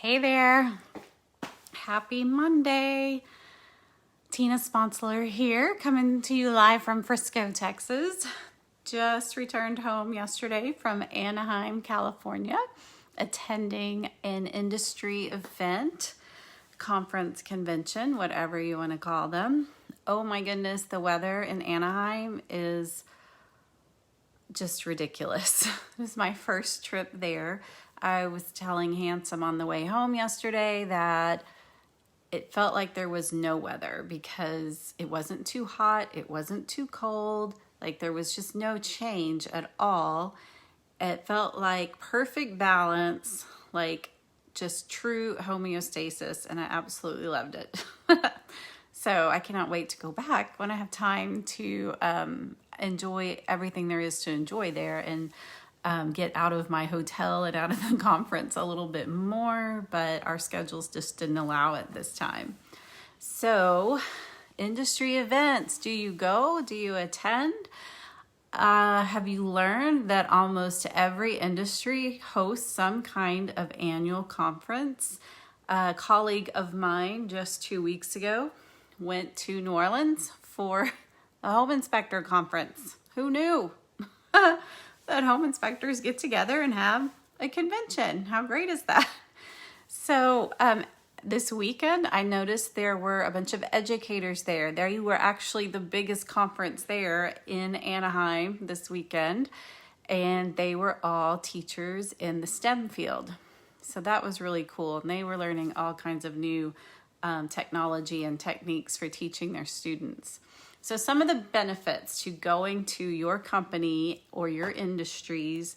Hey there. Happy Monday. Tina Sponsler here, coming to you live from Frisco, Texas. Just returned home yesterday from Anaheim, California, attending an industry event, conference, convention, whatever you want to call them. Oh my goodness, the weather in Anaheim is just ridiculous. This is my first trip there. I was telling Handsome on the way home yesterday that it felt like there was no weather because it wasn't too hot, it wasn't too cold, like there was just no change at all. It felt like perfect balance, like just true homeostasis, and I absolutely loved it. So I cannot wait to go back when I have time to enjoy everything there is to enjoy there and get out of my hotel and out of the conference a little bit more, but our schedules just didn't allow it this time. So, industry events, do you go? Do you attend? Have you learned that almost every industry hosts some kind of annual conference? A colleague of mine just 2 weeks ago went to New Orleans for a home inspector conference. Who knew? That home inspectors get together and have a convention. How great is that? So this weekend, I noticed there were a bunch of educators there. There were actually the biggest conference there in Anaheim this weekend, and they were all teachers in the STEM field. So that was really cool, and they were learning all kinds of new technology and techniques for teaching their students. So some of the benefits to going to your company or your industry's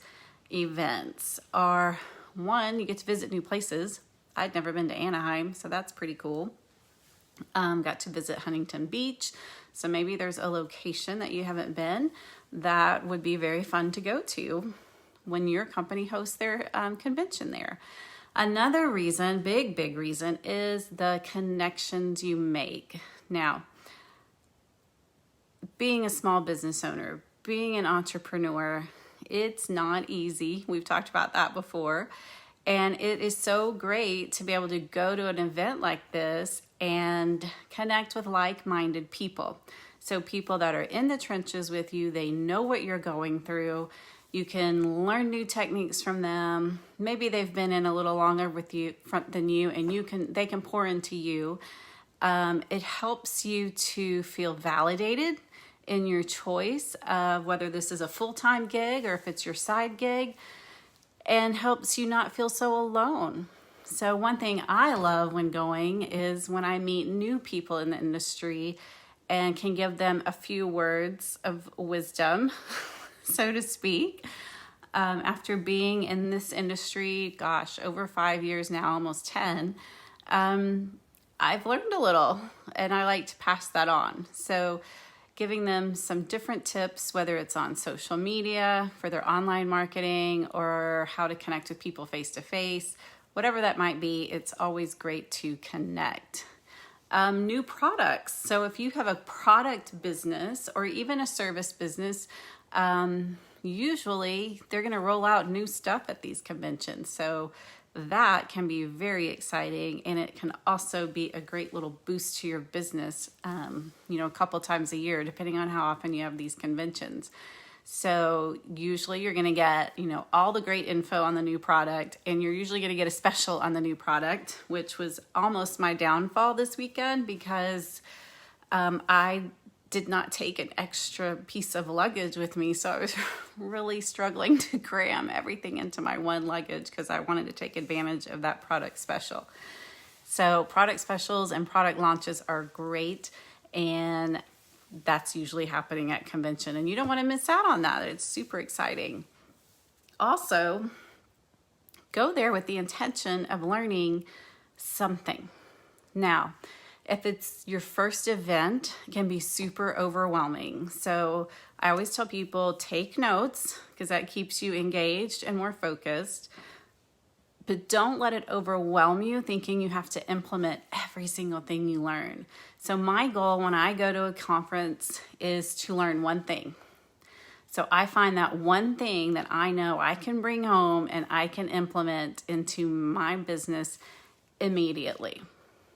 events are, one, you get to visit new places. I'd never been to Anaheim, so that's pretty cool. Got to visit Huntington Beach, so maybe there's a location that you haven't been that would be very fun to go to when your company hosts their convention there. Another reason, big reason, is the connections you make. Now, being a small business owner, being an entrepreneur, it's not easy. We've talked about that before. And it is so great to be able to go to an event like this and connect with like-minded people. So people that are in the trenches with you, they know what you're going through. You can learn new techniques from them. Maybe they've been in a little longer with you than you, and they can pour into you. It helps you to feel validated in your choice of whether this is a full-time gig or if it's your side gig, and helps you not feel so alone. So one thing I love when going is when I meet new people in the industry and can give them a few words of wisdom, so to speak. After being in this industry, over 5 years now, almost 10, I've learned a little, and I like to pass that on. So giving them some different tips, whether it's on social media for their online marketing or how to connect with people face to face, whatever that might be, it's always great to connect. New products. So if you have a product business or even a service business, usually they're going to roll out new stuff at these conventions. So that can be very exciting, and it can also be a great little boost to your business, a couple times a year, depending on how often you have these conventions. So usually you're going to get, all the great info on the new product, and you're usually going to get a special on the new product, which was almost my downfall this weekend because I did not take an extra piece of luggage with me, so I was really struggling to cram everything into my one luggage because I wanted to take advantage of that product special. So product specials and product launches are great, and that's usually happening at convention, and you don't want to miss out on that. It's super exciting. Also, go there with the intention of learning something. Now, if it's your first event, it can be super overwhelming. So I always tell people, take notes because that keeps you engaged and more focused. But don't let it overwhelm you thinking you have to implement every single thing you learn. So my goal when I go to a conference is to learn one thing. So I find that one thing that I know I can bring home and I can implement into my business immediately.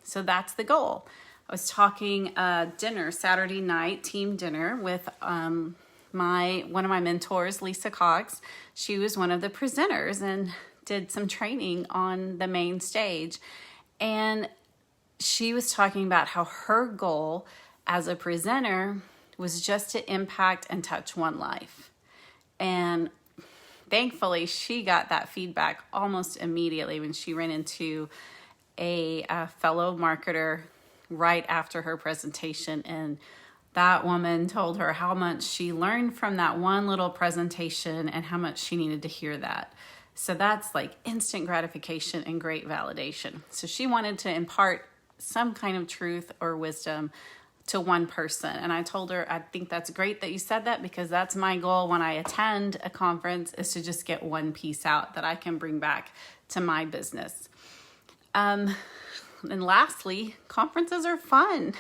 So that's the goal. I was talking dinner Saturday night, team dinner with one of my mentors, Lisa Cox. She was one of the presenters and did some training on the main stage. And she was talking about how her goal as a presenter was just to impact and touch one life. And thankfully, she got that feedback almost immediately when she ran into a fellow marketer right after her presentation. And that woman told her how much she learned from that one little presentation and how much she needed to hear that. So that's like instant gratification and great validation. So she wanted to impart some kind of truth or wisdom to one person. And I told her, I think that's great that you said that, because that's my goal when I attend a conference, is to just get one piece out that I can bring back to my business. And lastly, conferences are fun.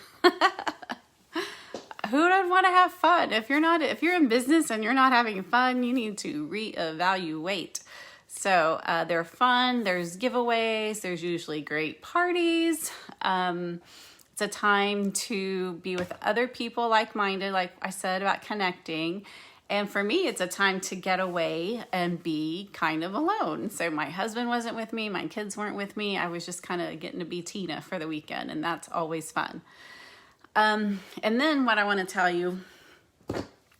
Who doesn't want to have fun? If you're in business and you're not having fun, you need to reevaluate. So they're fun. There's giveaways. There's usually great parties. It's a time to be with other people like-minded, like I said, about connecting. And for me, it's a time to get away and be kind of alone. So my husband wasn't with me. My kids weren't with me. I was just kind of getting to be Tina for the weekend, and that's always fun. And then what I want to tell you,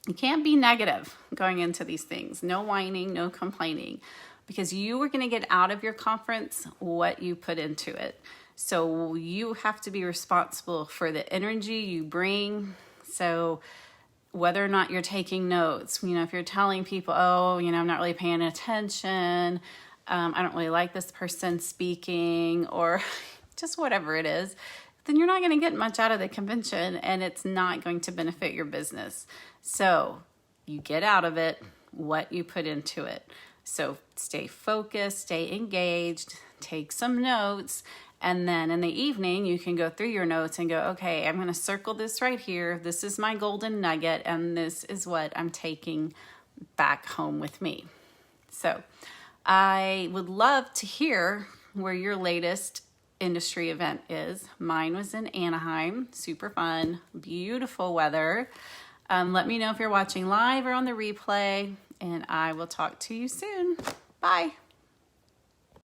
you can't be negative going into these things. No whining, no complaining, because you are going to get out of your conference what you put into it. So you have to be responsible for the energy you bring. So whether or not you're taking notes, if you're telling people, I'm not really paying attention, I don't really like this person speaking, or just whatever it is, then you're not going to get much out of the convention, and it's not going to benefit your business. So you get out of it what you put into it. So stay focused, stay engaged, take some notes, and then in the evening you can go through your notes and go, okay, I'm going to circle this right here. This is my golden nugget, and this is what I'm taking back home with me. So I would love to hear where your latest industry event is. Mine was in Anaheim. Super fun, beautiful weather. Let me know if you're watching live or on the replay, and I will talk to you soon. Bye.